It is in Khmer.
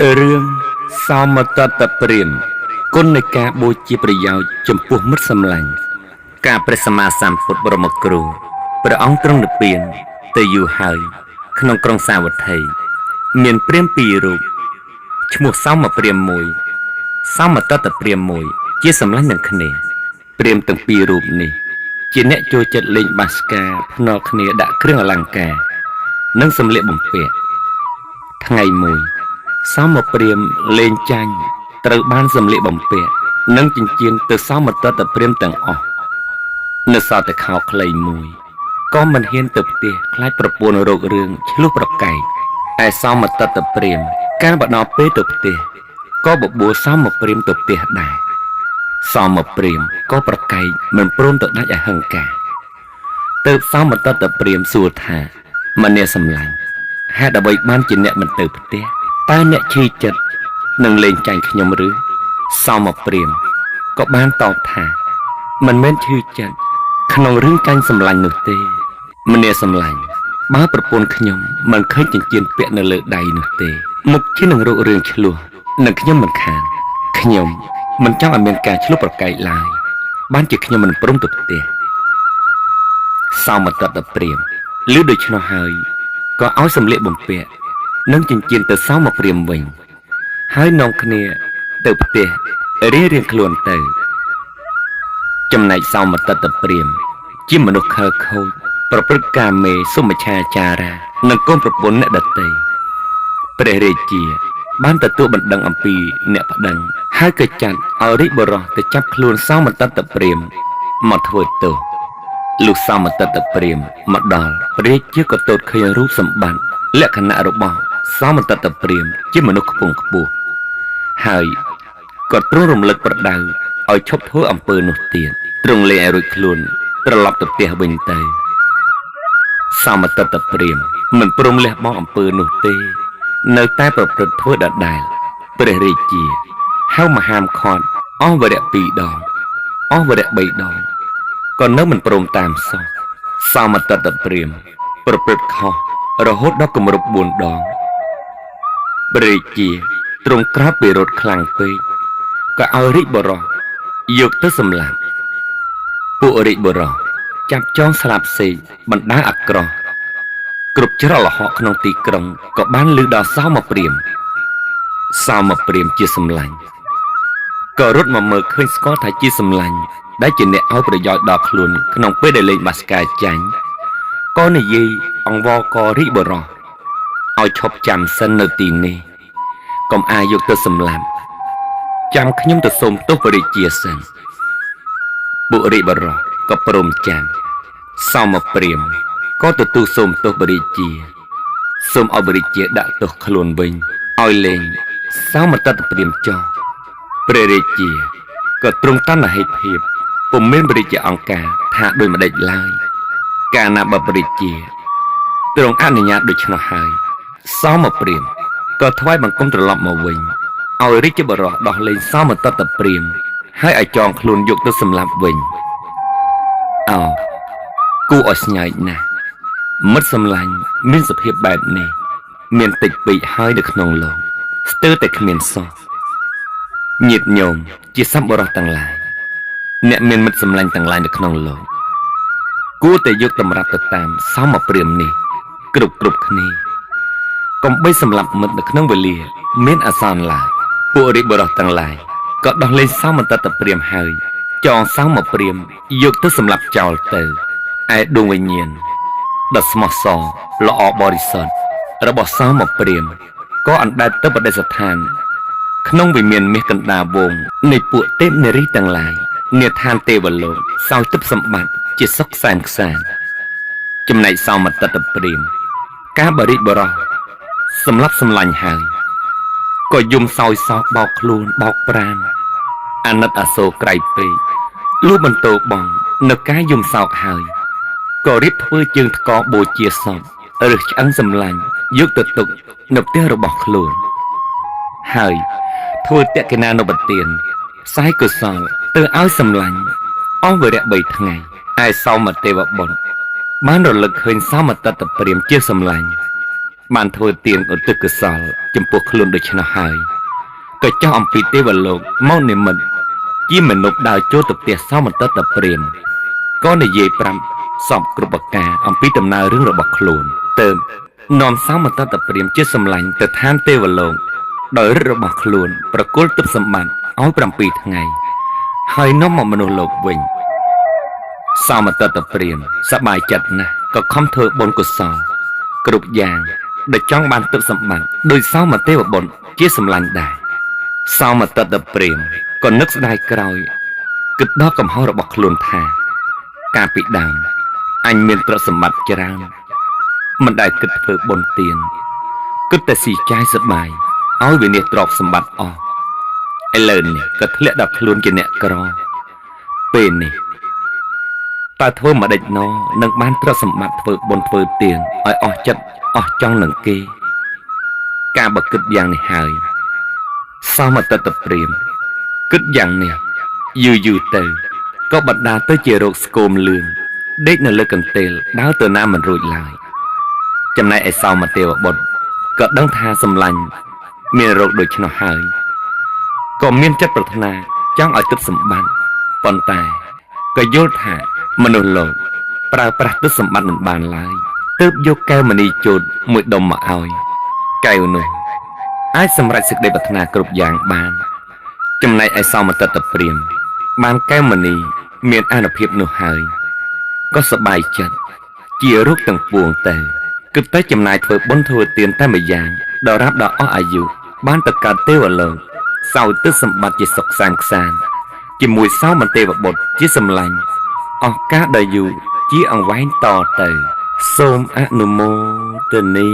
រឿងសមតតព្រាហ្មណ៍គុណនៃការបូជាប្រយោជន៍ចំពោះមិត្តសម្លាញ់ការព្រះសម្មាសម្ពុទ្ធបរមគ្រូព្រះអង្គទ្រង់និព្វានទៅយូរហើយក្នុងក្រុងសាវត្ថីមានព្រាហ្មណ៍ពីររូបឈ្មោះសមព្រាហ្មណ៍មួយសមតតព្រាហ្មណ៍មួយជាសម្លាញ់នឹងគ្នាព្រាហ្មណ៍ទាំងពីររូបនេះជាអ្នកចូលចិត្តលេងបាសការភ្នាល់គ្នាដាក់គ្រឿងអលង្ការនិងសម្លៀកបំពាក់ថ្ងៃមួយសមព្រាហ្មណ៍លេងចាញ់ត្រូវបានសម្លៀកបំពាក់និងចិញ្ចៀនទៅសមតតព្រាហ្មណ៍ទាំងអស់នៅសល់តែខោខ្លីមួយក៏មិនហ៊ានទៅផ្ទះខ្លាចប្រពន្ធរោគរឿងឆ្លោះប្រកែកឯសមតតព្រាហ្មណ៍កាលបដល់ពេលទៅផ្ទះក៏បបួលសមព្រាហ្មណ៍ទៅផ្ទះដែរសមព្រាហ្មណ៍ក៏ប្រកែកមិនព្រមទៅដាច់អហិង្ការទើបសមតតព្រាហ្មណ៍សួរថាមនាសម្លាញ់ហេតុអ្វីបានជាអ្នកមិនទៅផ្ទះតើអ្នកឈឺចិត្តនឹងលេងចាញ់ខ្ញុំឬសមព្រាហ្មណ៍ក៏បានតបថាមិនមែនឈឺចិត្តក្នុងរឿងចាញ់សម្លាញ់នោះទេមនាសម្លាញ់បើប្រពន្ធខ្ញុំមិនឃើញចិញ្ចៀនពាក់នៅលើដៃនោះទេមុខជានឹងរោគរឿងឆ្លោះនឹងខ្ញុំមិនខានខ្ញុំមិនចង់ឲ្យមានការឆ្លោះប្រកែកឡើយបានជាខ្ញុំមិនព្រមទៅផ្ទះសមតតព្រាហ្មណ៍ឮដូច្នោះហើយក៏ឲ្យសម្លៀកបំពាក់និងចិញ្ចៀនទៅសមព្រាហ្មណ៍វិញហើយនាំគ្នាទៅផ្ទះរៀងៗខ្លួនទៅចំណែកសមតតព្រាហ្មណ៍ជាមនុស្សខើខូចប្រព្រឹត្តកាមេសុមិច្ឆាចារានិងកូនប្រពន្ធអ្នកដទៃព្រះរាជាបានទទួលបណ្ដឹងអំពីអ្នកប្តឹងហើយក៏ចាត់ឲ្យរាជបុរសទៅចាប់ខ្លួនសមតតព្រាហ្មណ៍មកធ្វើទោសលុះសមតតព្រាហ្មណ៍មកដល់ព្រះរាជាក៏ទតឃើញរូបសម្បត្តិលក្ខណៈរបស់សមតតព្រាហ្មណ៍ជាមនុស្សខ្ពង់ខ្ពស់ហើយក៏ទ្រង់រំលឹកប្រដៅឲ្យឈប់ធ្វើអំពើនោះទៀតទ្រង់លែងឲ្យរួចខ្លួនត្រឡប់ទៅផ្ទះវិញទៅសមតតព្រាហ្មណ៍មិនព្រមលះបង់អំពើនោះទេនៅតែប្រព្រឹត្តធ្វើដដែលព្រះរាជាហៅមហាមឃាត់អស់វរៈ2 ដងអស់វរៈ3 ដងក៏នៅមិនព្រមតាមសោះសមតតព្រាហ្មណ៍ប្រព្រឹត្តខុសរហូតដល់គម្រប់4 ដងព្រះរាជាទ្រង់ក្រោធពីរត់ខ្លាំងពេកក៏ឲ្យរាជបុរសយកទៅសម្លាប់ពួករាជបុរសចាប់ចងស្លាប់សេកបណ្ដាអាក្រោះគ្រប់ច្រកល្ហកក្នុងទីក្រុងក៏បានឮដល់សមព្រាហ្មណ៍ជាសម្លាញ់ក៏រត់មកមើលឃើញស្គាល់ថាជាសម្លាញ់ដែលជាអ្នកឲ្យប្រយោជន៍ដល់ខ្លួនក្នុងពេលដែលលេងបាសការចាញ់ក៏និយាយអង្វរករាជបុរសឲ្យឈប់ចាំសិននៅទីនេះកុំអាយយកទៅសម្លាប់ចាំខ្ញុំទៅសូមទោសព្រះរាជាសិនពួករាជបុរសក៏ព្រមចាំសមព្រាហ្មណ៍ក៏ទទួលសូមទោសព្រះរាជាសូមឲ្យព្រះរាជាដាក់ទោសខ្លួនវិញឲ្យលេងសមតតព្រាហ្មណ៍ចោលព្រះរាជាក៏ទ្រង់តណ្ហិភាពពុំមានព្រះរាជាអង្គការថាដូចម្ដេចឡើយកាលណាបើព្រះរាជាទ្រង់អនុញ្ញាតដូច្នោះហើយសមព្រាហ្មណ៍ក៏ថ្វាយបង្គំត្រឡប់មកវិញឲ្យរាជបុរសដោះលែងសមតតព្រាហ្មណ៍ហើយឲ្យចងខ្លួនយកទៅសម្លាប់វិញគួរឲ្យស្ញែកណាស់មិត្តសម្លាញ់មានសភាពបែបនេះមានតិចពេកហើយនៅក្នុងលោកស្ទើរតែគ្មានសោះញាតិញោមជាសម្បុរសទាំងឡាយអ្នកមានមិត្តសម្លាញ់ទាំងឡាយនៅក្នុងលោកគួរតែយកតម្រាប់ទៅតាមសមព្រាហ្មណ៍នេះគ្រប់គ្នាកុំបីសម្លាប់មិត្តនៅក្នុងវេលាមានអាសន្នឡើយពួករាជបុរសទាំងឡាយក៏ដោះលែងសមតតព្រាហ្មណ៍ហើយចងសមព្រាហ្មណ៍យកទៅសម្លាប់ចោលទៅឯដួងវិញ្ញាណដ៏ស្មោះសរល្អបរិសុទ្ធរបស់សមព្រាហ្មណ៍ក៏អណ្ដែតទៅបដិស្ថានក្នុងវិមានមាសកណ្ដាលវងនៃពួកទេពនារីទាំងឡាយនាឋានទេវលោកសោយទឹកសម្បត្តិជាសុខសែនខ្សានចំណែកសមតតព្រាហ្មណ៍ការបរិបរោះសម្លាប់សម្លាញ់ហើយក៏យំសោយសោកបោកខ្លួនបោកប្រាណអាណិតអាសូរក្រៃពេកលុះបន្ទោបងនៅការយំសោកហើយក៏រៀបធ្វើជើងថ្កបូជាសពឬឆ្អឹងសម្លាញ់យកទៅទុកនៅផ្ទះរបស់ខ្លួនហើយធ្វើតក្កិណានុបទានផ្សាយកុសលទៅឲ្យសម្លាញ់អស់វរៈ3 ថ្ងៃឯសមទេវបុត្របានរលឹកឃើញសមតតព្រាហ្មណ៍ជាសម្លាញ់ បានធ្វើទានឧទ្ទិសកុសលចំពោះខ្លួនដូច្នោះហើយក៏ចោះអំពីទេវលោកមកនិមិត្តជាមនុស្សដើរចូលទៅផ្ទះសមន្តតព្រាហ្មណ៍ក៏និយាយប្រាប់សពគ្រប់ប្រការអំពីដំណើររឿងរបស់ខ្លួនទើបនាំសមន្តតព្រាហ្មណ៍ជាសម្លាញ់ទៅឋានទេវលោកដោយឫទ្ធិរបស់ខ្លួនប្រគល់ទ្រព្យសម្បត្តិឲ្យ7ថ្ងៃហើយនាំមកមនុស្សលោកវិញសមន្តតព្រាហ្មណ៍សប្បាយចិត្តណាស់ក៏ខំធ្វើបុណ្យកុសលគ្រប់យ៉ាងដែលចង់បានទ្រព្យសម្បត្តិដោយសមទេវបុត្រជាសម្លាញ់ដែរសមន្តតព្រាហ្មណ៍ក៏នឹកស្ដាយក្រោយគិតដល់កំហុសរបស់ខ្លួនថាកាលពីដើមអញមានទ្រព្យសម្បត្តិច្រើនមិនដែលគិតធ្វើបុណ្យទានគិតតែស៊ីចាយសប្បាយឲ្យវិនិច្ឆ័យទ្រព្យសម្បត្តិអស់ឥឡូវនេះក៏ធ្លាក់ដល់ខ្លួនជាអ្នកក្រពេលនេះតើធ្វើម្ដេចណនឹងបានទ្រព្យសម្បត្តិធ្វើបុណ្យធ្វើទានឲ្យអស់ចិត្តអស់ចង់នឹងគេការបើគិតយ៉ាងនេះហើយសមត្តតព្រាហ្មណ៍គិតយ៉ាងនេះយូរទៅក៏បណ្ដាលទៅជារោគស្គមលឿនដេកនៅលើកន្ទេលដើរទៅណាមិនរួចឡើយចំណែកឯសមទេវបុត្រក៏ដឹងថាសម្លាញ់មានរោគដូច្នោះហើយក៏មានចិត្តប្រាថ្នាចង់ឲ្យទ្រព្យសម្បត្តិប៉ុន្តែក៏យល់ថាមនុស្សលោកប្រើប្រាស់ទ្រព្យសម្បត្តិមិនបានឡើយទើបយកកែវមណីជូតមួយដុំមកឲ្យកែវនោះអាចសម្រេចសេចក្តីប្រាថ្នាគ្រប់យ៉ាងបានចំណែកឯសមន្តតព្រាហ្មណ៍បានកែវមណីមានអានុភាពនោះហើយក៏សប្បាយចិត្តជារូបទាំងពួងទៅគិតតែចំណាយធ្វើបុណ្យធ្វើទានតែម្យ៉ាងដល់រាប់ដល់អស់អាយុបានទៅកើតទេវលោកសោយទិសសម្បត្តិជាសុខសាន្តខ្សាន្តជាមួយសមទេវបុត្រជាសម្លាញ់អស់កាលដ៏យូរជាអង្វែងតទៅសូមអនុមោទនា